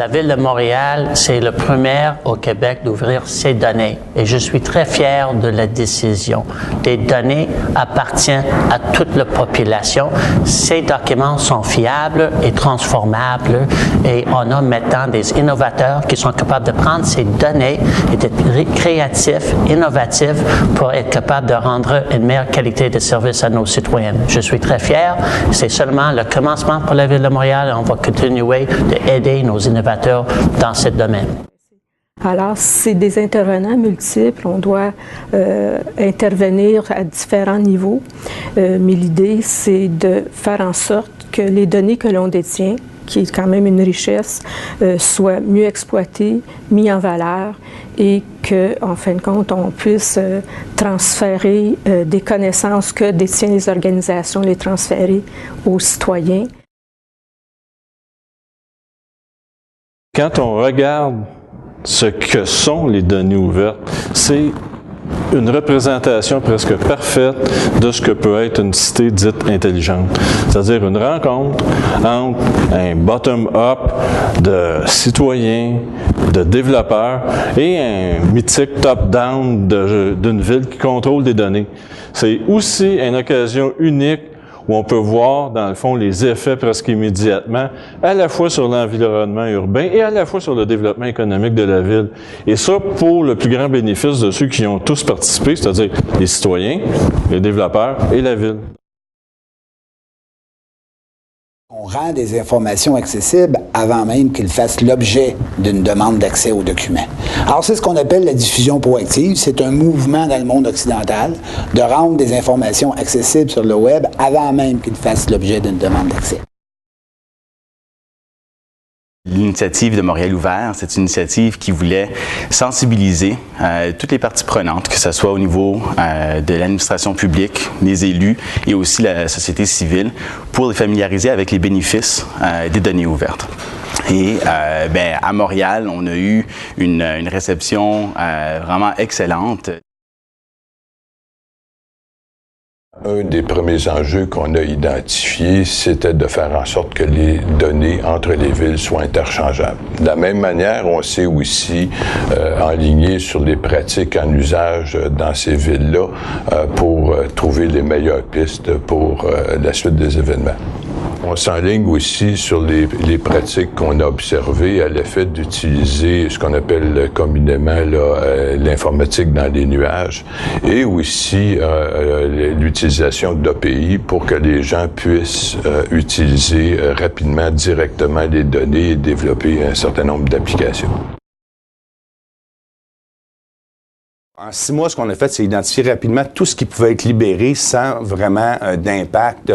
La Ville de Montréal, c'est le premier au Québec d'ouvrir ces données. Et je suis très fier de la décision. Les données appartiennent à toute la population. Ces documents sont fiables et transformables. Et on a maintenant des innovateurs qui sont capables de prendre ces données et d'être créatifs, innovatifs pour être capables de rendre une meilleure qualité de service à nos citoyens. Je suis très fier. C'est seulement le commencement pour la Ville de Montréal et on va continuer d'aider nos innovateurs dans ce domaine. Alors, c'est des intervenants multiples. On doit intervenir à différents niveaux. Mais l'idée, c'est de faire en sorte que les données que l'on détient, qui est quand même une richesse, soient mieux exploitées, mises en valeur et qu'en fin de compte, on puisse transférer des connaissances que détiennent les organisations, les transférer aux citoyens. Quand on regarde ce que sont les données ouvertes, c'est une représentation presque parfaite de ce que peut être une cité dite intelligente. C'est-à-dire une rencontre entre un bottom-up de citoyens, de développeurs et un mythique top-down d'une ville qui contrôle des données. C'est aussi une occasion unique où on peut voir, dans le fond, les effets presque immédiatement, à la fois sur l'environnement urbain et à la fois sur le développement économique de la ville. Et ça, pour le plus grand bénéfice de ceux qui ont tous participé, c'est-à-dire les citoyens, les développeurs et la ville. On rend des informations accessibles avant même qu'ils fassent l'objet d'une demande d'accès aux documents. Alors, c'est ce qu'on appelle la diffusion proactive. C'est un mouvement dans le monde occidental de rendre des informations accessibles sur le web avant même qu'ils fassent l'objet d'une demande d'accès. L'initiative de Montréal ouvert, c'est une initiative qui voulait sensibiliser toutes les parties prenantes, que ce soit au niveau de l'administration publique, les élus et aussi la société civile, pour les familiariser avec les bénéfices des données ouvertes. Et à Montréal, on a eu une réception vraiment excellente. Un des premiers enjeux qu'on a identifiés, c'était de faire en sorte que les données entre les villes soient interchangeables. De la même manière, on s'est aussi enligné sur les pratiques en usage dans ces villes-là pour trouver les meilleures pistes pour la suite des événements. On s'enligne aussi sur les pratiques qu'on a observées à l'effet d'utiliser ce qu'on appelle communément l'informatique dans les nuages et aussi l'utilisation d'API pour que les gens puissent utiliser rapidement, directement les données et développer un certain nombre d'applications. En 6 mois, ce qu'on a fait, c'est identifier rapidement tout ce qui pouvait être libéré sans vraiment d'impact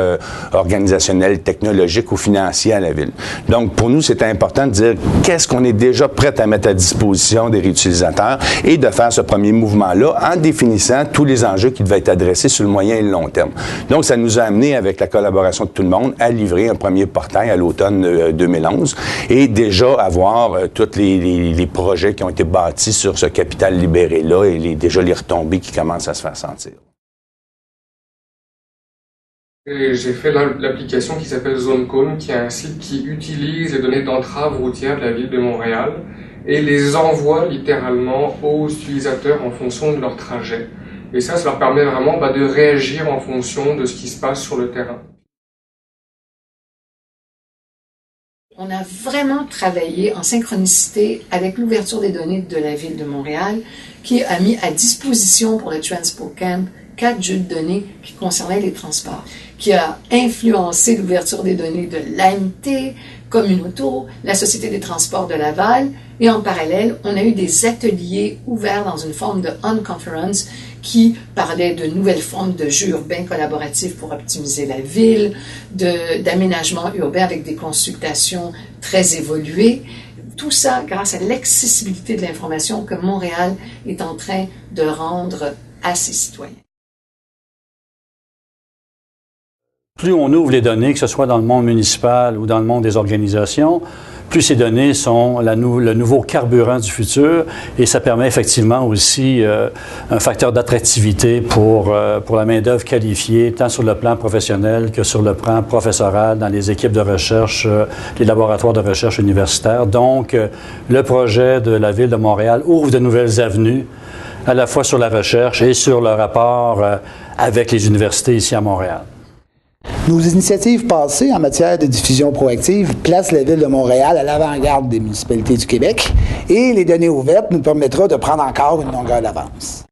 organisationnel, technologique ou financier à la ville. Donc, pour nous, c'était important de dire qu'est-ce qu'on est déjà prêt à mettre à disposition des réutilisateurs et de faire ce premier mouvement-là en définissant tous les enjeux qui devaient être adressés sur le moyen et le long terme. Donc, ça nous a amené, avec la collaboration de tout le monde, à livrer un premier portail à l'automne 2011 et déjà avoir tous les projets qui ont été bâtis sur ce capital libéré-là et déjà les retombées qui commencent à se faire sentir. J'ai fait l'application qui s'appelle ZoneCone, qui est un site qui utilise les données d'entrave routière de la ville de Montréal et les envoie littéralement aux utilisateurs en fonction de leur trajet. Et ça leur permet vraiment de réagir en fonction de ce qui se passe sur le terrain. On a vraiment travaillé en synchronicité avec l'ouverture des données de la Ville de Montréal, qui a mis à disposition pour le Transport Camp 4 jeux de données qui concernaient les transports, qui a influencé l'ouverture des données de l'AMT, Communauto, la Société des transports de Laval, et en parallèle, on a eu des ateliers ouverts dans une forme de on-conference qui parlait de nouvelles formes de jeux urbains collaboratifs pour optimiser la ville, d'aménagement urbain avec des consultations très évoluées. Tout ça grâce à l'accessibilité de l'information que Montréal est en train de rendre à ses citoyens. Plus on ouvre les données, que ce soit dans le monde municipal ou dans le monde des organisations, plus ces données sont le nouveau carburant du futur et ça permet effectivement aussi un facteur d'attractivité pour la main-d'œuvre qualifiée, tant sur le plan professionnel que sur le plan professoral dans les équipes de recherche, les laboratoires de recherche universitaires. Donc, le projet de la Ville de Montréal ouvre de nouvelles avenues, à la fois sur la recherche et sur le rapport avec les universités ici à Montréal. Nos initiatives passées en matière de diffusion proactive placent la Ville de Montréal à l'avant-garde des municipalités du Québec et les données ouvertes nous permettra de prendre encore une longueur d'avance.